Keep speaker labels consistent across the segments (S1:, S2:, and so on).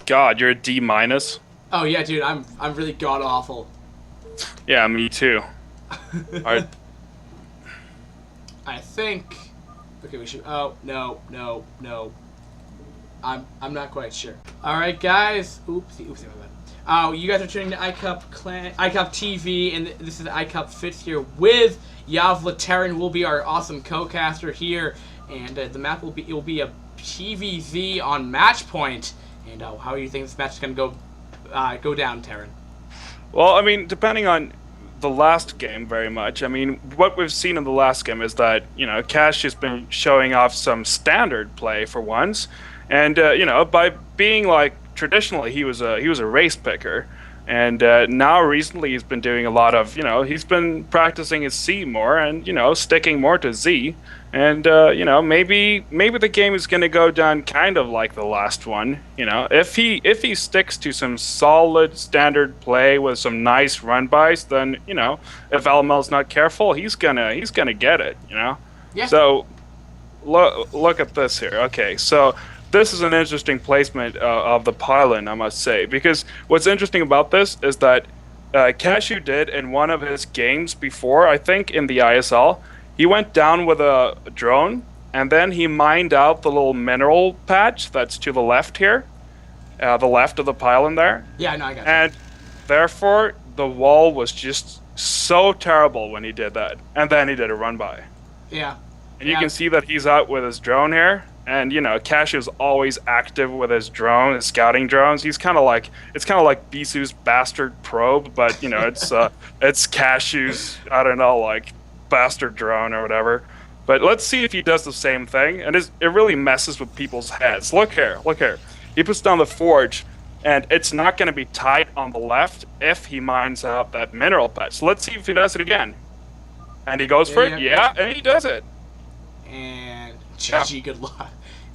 S1: God, you're a D minus.
S2: Oh yeah, dude, I'm really god awful.
S1: Yeah, me too. Alright.
S2: I think. Okay, we should. Oh no, no, no. I'm not quite sure. All right, guys. Oopsie, oopsie, my bad. You guys are tuning to iCup TV, and this is iCup Fits here with Yavla. Terran will be our awesome co-caster here, and the map will be a PvZ on match point. And how do you think this match is gonna go down, Terran?
S1: Well, I mean, depending on the last game very much. I mean, what we've seen in the last game is that, Cash has been showing off some standard play for once. And, by being like, traditionally he was a race picker. And now recently he's been doing a lot of, he's been practicing his C more and, sticking more to Z. And, maybe the game is going to go down kind of like the last one. If he sticks to some solid standard play with some nice run bys, then, if LML's not careful, he's gonna get it,
S2: Yeah.
S1: So, look at this here. Okay, so this is an interesting placement of the pylon, I must say, because what's interesting about this is that Cashew did in one of his games before, I think in the ISL, he went down with a drone, and then he mined out the little mineral patch that's to the left here, the left of the pylon there.
S2: Yeah, no, I got you.
S1: And therefore, the wall was just so terrible when he did that. And then he did a run-by.
S2: Yeah.
S1: And you can see that he's out with his drone here. And, Cashew's always active with his drone, his scouting drones. It's kind of like Bisu's bastard probe, but, it's Cashew's, I don't know, like, bastard drone or whatever. But let's see if he does the same thing. And it really messes with people's heads. Look here. He puts down the forge, and it's not going to be tight on the left if he mines out that mineral patch. So let's see if he does it again. And he goes for it. Yeah, and he does it.
S2: And GG, good luck.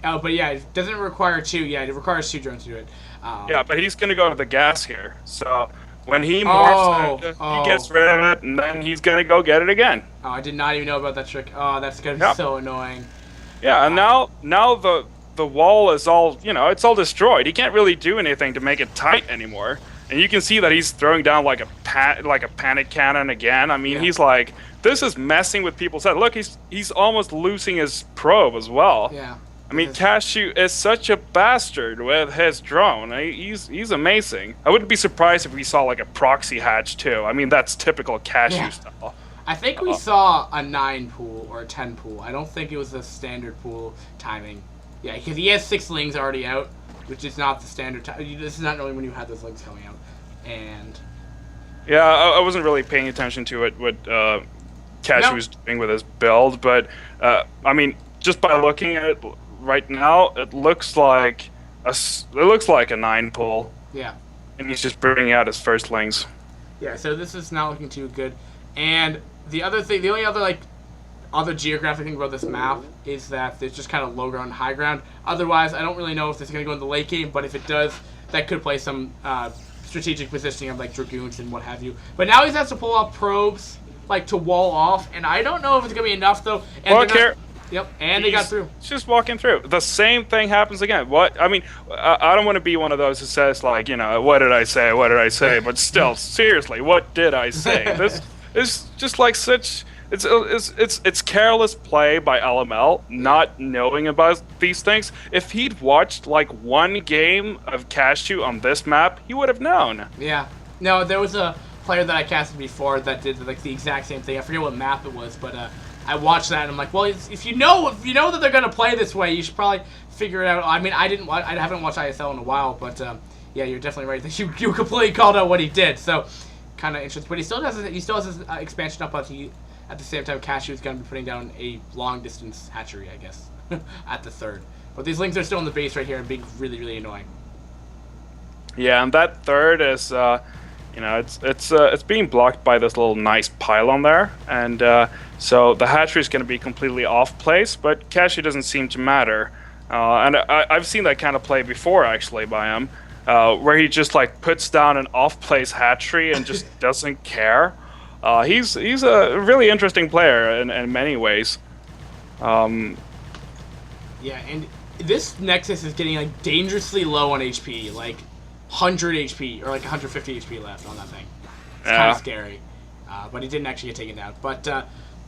S2: But yeah, it doesn't require two. Yeah, it requires two drones to do it.
S1: Yeah, but he's going to go to the gas here. So when he morphs, he gets rid of it, and then he's going to go get it again.
S2: Oh, I did not even know about that trick. Oh, that's going to be so annoying.
S1: Yeah, and now the wall is all, it's all destroyed. He can't really do anything to make it tight anymore. And you can see that he's throwing down like a panic cannon again. I mean, he's like, this is messing with people's head. Look, he's almost losing his probe as well.
S2: Yeah.
S1: I mean, Cashew is such a bastard with his drone. He's amazing. I wouldn't be surprised if we saw like a proxy hatch too. I mean, that's typical Cashew style.
S2: I think we saw a 9 pool or a 10 pool. I don't think it was a standard pool timing. Yeah, because he has 6 lings already out, which is not the standard time. This is not normally when you have those lings coming out. And
S1: yeah, I wasn't really paying attention to it, what Cashew was doing with his build, but I mean, just by looking at it right now, it looks like a 9 pull.
S2: Yeah.
S1: And he's just bringing out his first lings.
S2: Yeah, so this is not looking too good. And the only other geographic thing about this map is that there's just kind of low ground and high ground. Otherwise, I don't really know if this is going to go in the late game, but if it does, that could play some strategic positioning of like Dragoons and what have you. But now he has to pull off probes like to wall off, and I don't know if it's going to be enough though. And
S1: look here.
S2: Yep, and they got through.
S1: It's just walking through. The same thing happens again. What? I mean, I don't want to be one of those who says like, what did I say? What did I say? But still, seriously, what did I say? This is just like such. It's careless play by LML, not knowing about these things. If he'd watched like one game of Cashew on this map, he would have known.
S2: Yeah. No, there was a player that I casted before that did like the exact same thing. I forget what map it was, but I watched that and I'm like, well, if you know that they're gonna play this way, you should probably figure it out. I mean, I haven't watched ISL in a while, but yeah, you're definitely right. You completely called out what he did, so kind of interesting. But he still has his expansion up at the same time. Cashew is gonna be putting down a long distance hatchery, I guess, at the third. But these lings are still in the base right here and being really, really annoying.
S1: Yeah, and that third is, it's being blocked by this little nice pylon there, and so the hatchery is going to be completely off place, but Cashew doesn't seem to matter. And I've seen that kind of play before, actually, by him, where he just like puts down an off-place hatchery and just doesn't care. He's a really interesting player in many ways.
S2: Yeah, and this Nexus is getting like dangerously low on HP, like 100 HP or like 150 HP left on that thing. It's kind of scary, but he didn't actually get taken down. But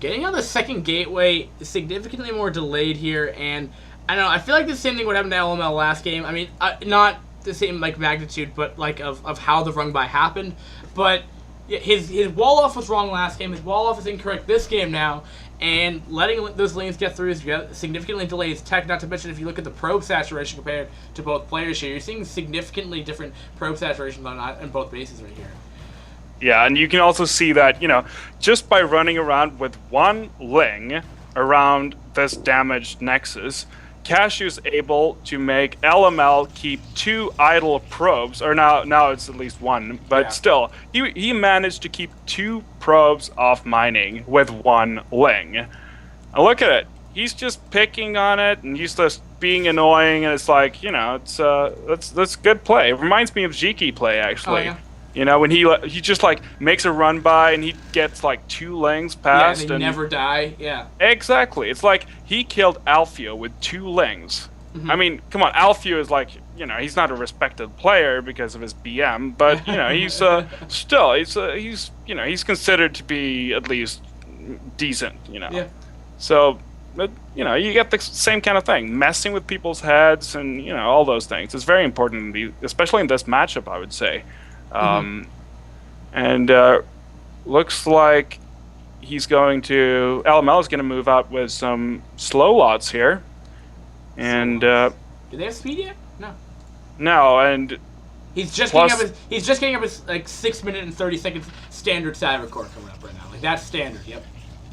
S2: getting on the second gateway is significantly more delayed here, and I don't know. I feel like the same thing would happen to LML last game. I mean, not the same like magnitude, but like of how the run by happened. But his wall off was wrong last game. His wall off is incorrect this game now. And letting those lanes get through is significantly delays tech. Not to mention, if you look at the probe saturation compared to both players here, you're seeing significantly different probe saturations on both bases right here.
S1: Yeah, and you can also see that, just by running around with one Ling around this damaged Nexus, Kashu's able to make LML keep 2 idle probes, or now it's at least 1, but still, he managed to keep 2 probes off mining with 1 Ling. Now look at it. He's just picking on it, and he's just being annoying, and it's like, that's good play. It reminds me of Ziki play, actually.
S2: Oh, yeah.
S1: When he just like makes a run by and he gets like 2 Lings past,
S2: and never die. Yeah,
S1: exactly. It's like he killed Alfio with 2 Lings. I mean, come on, Alfio is like, he's not a respected player because of his BM, but he's still he's considered to be at least decent.
S2: Yeah.
S1: So, you get the same kind of thing, messing with people's heads and all those things. It's very important, especially in this matchup, I would say. And looks like LML is going to move out with some slow lots here. And
S2: do they have speed yet? No.
S1: No, and
S2: he's just getting up his like 6 minute and 30 seconds standard side record coming up right now. Like that's standard. Yep.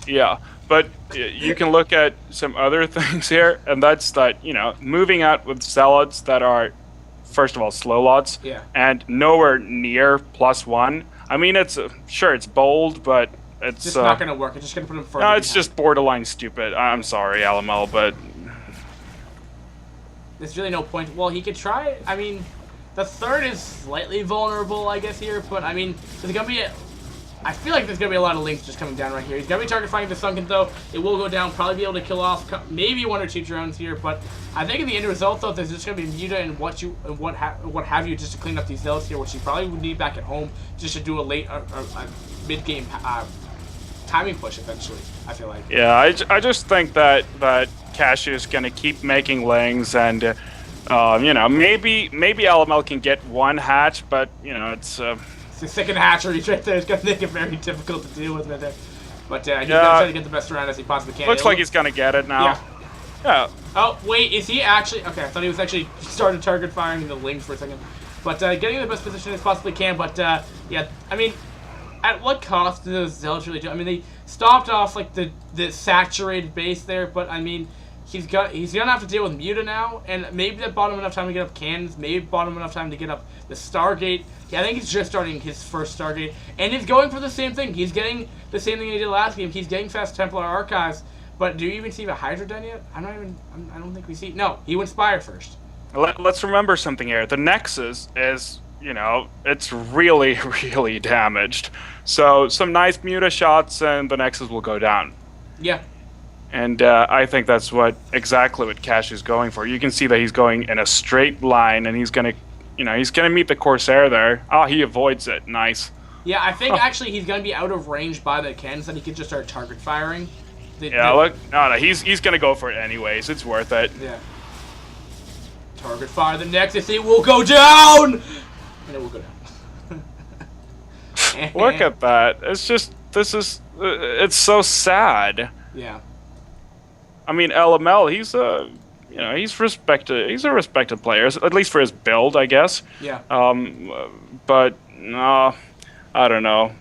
S1: Yeah, but you can look at some other things here, and that's that moving out with zealots that are, first of all, slow lots, and nowhere near +1. I mean, it's bold, but it's
S2: just not going to work. It's just going to put him further.
S1: No, it's just borderline stupid. I'm sorry, LML, but
S2: there's really no point. Well, he could try it. I mean, the third is slightly vulnerable, I guess, here, but I mean, there's going to be I feel like there's going to be a lot of links just coming down right here. He's going to be target fighting the Sunken, though. It will go down, probably be able to kill off maybe 1 or 2 drones here, but I think in the end result, though, there's just going to be Muta and what have you just to clean up these zealots here, which you probably would need back at home just to do a mid-game timing push, eventually, I feel like.
S1: Yeah, I just think that Kashu is going to keep making Lings, and, maybe LML can get 1 hatch, but, it's...
S2: the second hatchery right there is going to make it very difficult to deal with right there. But he's going to try to get the best round as he possibly can.
S1: Looks like he's going to get it now. Yeah.
S2: Oh, wait, is he actually... Okay, I thought he was actually started target firing the Lings for a second. But getting the best position as possibly can. But, yeah, I mean, at what cost do those zealots really do? I mean, they stopped off, like, the saturated base there, but, I mean... He's gonna have to deal with Muta now, and maybe that bought him enough time to get up cannons. Maybe bought him enough time to get up the Stargate. Yeah, I think he's just starting his first Stargate, and he's going for the same thing. He's getting the same thing he did last game. He's getting fast Templar archives. But do you even see the Hydra done yet? I don't think we see. No, he went Spire first.
S1: Let's remember something here. The Nexus is, it's really, really damaged. So some nice Muta shots, and the Nexus will go down.
S2: Yeah.
S1: And I think that's exactly what Kashu is going for. You can see that he's going in a straight line, and he's gonna meet the Corsair there. Oh, he avoids it. Nice.
S2: Yeah, I think actually he's gonna be out of range by the cannons, that he could just start target firing.
S1: Look, no, he's gonna go for it anyways. It's worth it.
S2: Yeah. Target fire the Nexus. It will go down, and it will go down.
S1: Look at that. It's so sad.
S2: Yeah.
S1: I mean, LML, he's a respected player, at least for his build, I guess.
S2: Yeah.
S1: But no, I don't know.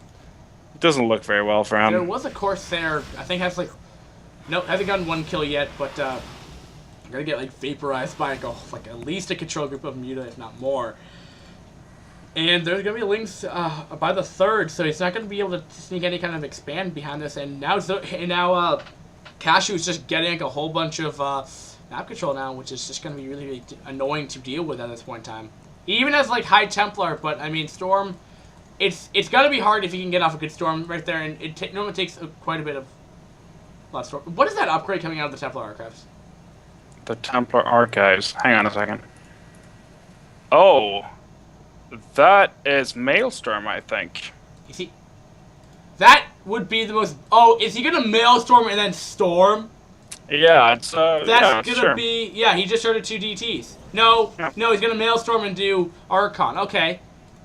S1: It doesn't look very well for him.
S2: There was a Corsair, I think hasn't gotten 1 kill yet, but gonna get like vaporized by at least a control group of Muta, if not more. And there's gonna be links by the third, so he's not gonna be able to sneak any kind of expand behind this. And now Kashu is just getting a whole bunch of map control now, which is just going to be really, really annoying to deal with at this point in time. He even has high Templar, but I mean Storm, it's going to be hard if you can get off a good Storm right there, and it normally takes quite a bit of Storm. What is that upgrade coming out of the Templar archives?
S1: the Templar Archives. Hang on a second. Oh, that is Maelstrom, I think.
S2: Is he? That would be the most. Oh, is he gonna Maelstrom and then Storm?
S1: Yeah, it's
S2: That's
S1: yeah,
S2: gonna
S1: sure.
S2: be. Yeah, he just started 2 DTs. No,
S1: Yeah.
S2: no, he's gonna Maelstrom and do Archon. Okay,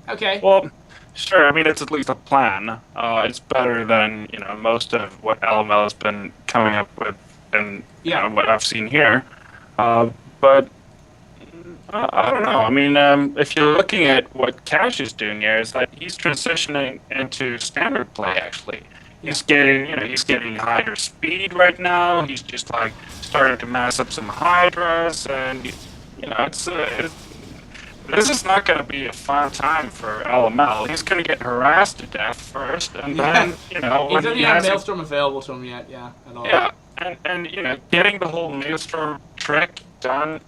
S2: okay.
S1: Well, sure. I mean, it's at least a plan. It's better than most of what LML has been coming up with, and
S2: Yeah.
S1: what I've seen here. But I don't know. I mean, if you're looking at what Cash is doing here, is that he's transitioning into standard play. Actually, he's getting higher speed right now. He's just like starting to mass up some Hydras, and this is not going to be a fun time for LML. He's going to get harassed to death first, and then
S2: He
S1: when
S2: doesn't
S1: he
S2: have
S1: has
S2: Maelstrom available to him yet. Yeah, at all.
S1: yeah, and getting the whole Maelstrom trick done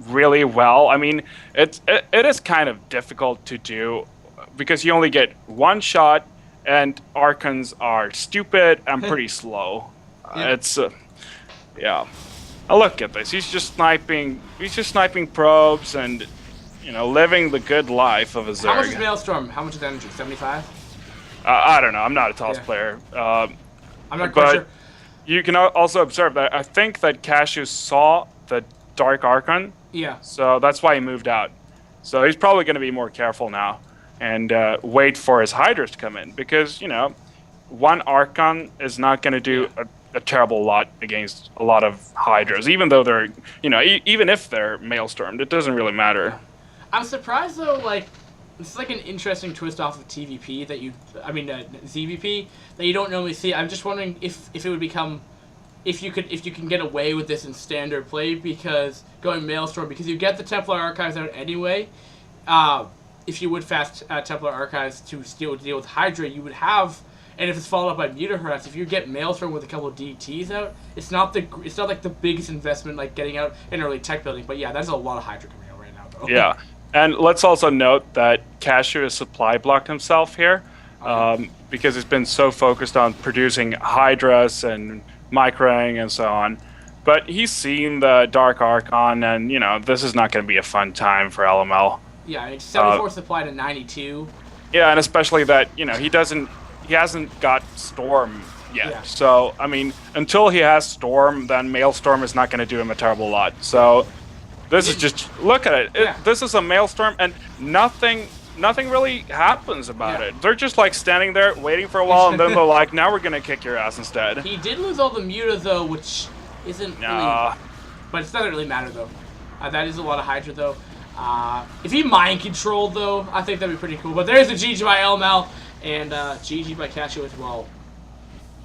S1: really well. I mean, it is kind of difficult to do because you only get one shot, and Archons are stupid and pretty slow.
S2: Yeah.
S1: It's yeah. Look at this. He's just sniping. He's just sniping probes and living the good life of a Zerg.
S2: How much is Maelstrom? How much is energy? 75?
S1: I don't know. I'm not a TOS
S2: Yeah.
S1: player.
S2: I'm not quite
S1: But
S2: sure.
S1: you can also observe that I think that Cashew saw the Dark Archon,
S2: Yeah.
S1: so that's why he moved out. So he's probably going to be more careful now and wait for his Hydras to come in because, one Archon is not going to do a terrible lot against a lot of Hydras, even though they're, even if they're Maelstormed, it doesn't really matter.
S2: I'm surprised though, like, this is like an interesting twist off of TVP that ZVP that you don't normally see. I'm just wondering if it would become, if you can get away with this in standard play because going Maelstrom, because you get the Templar Archives out anyway. If you would fast Templar Archives to deal with Hydra, you would have, and if it's followed up by Mutaharass, if you get Maelstrom with a couple of DTs out, it's not like the biggest investment like getting out an early tech building. But yeah, that's a lot of Hydra coming out right now though.
S1: Yeah. And let's also note that Cashew has supply blocked himself here because he's been so focused on producing Hydras and Micrang and so on. But he's seen the Dark Archon, and, this is not going to be a fun time for LML.
S2: Yeah, it's 74 supply to 92.
S1: Yeah, and especially that, he hasn't got Storm yet.
S2: Yeah.
S1: So, I mean, until he has Storm, then Maelstrom is not going to do him a terrible lot. So... This is just, look at it.
S2: Yeah.
S1: This is a Maelstrom, and nothing really happens about it. They're just like standing there waiting for a while, and then they're like, now we're gonna kick your ass instead.
S2: He did lose all the Muta though, which isn't really, but it doesn't really matter though. That is a lot of Hydra though. If he mind controlled though, I think that'd be pretty cool. But there's a GG by LML and GG by Cashew as well.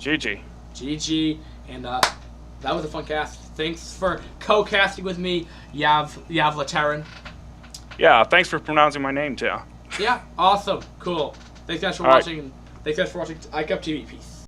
S1: GG.
S2: GG, and that was a fun cast. Thanks for co-casting with me, Lateran.
S1: Yeah, thanks for pronouncing my name too.
S2: Yeah, awesome, cool. Thanks guys for watching. And thanks guys for watching iCup TV. Peace.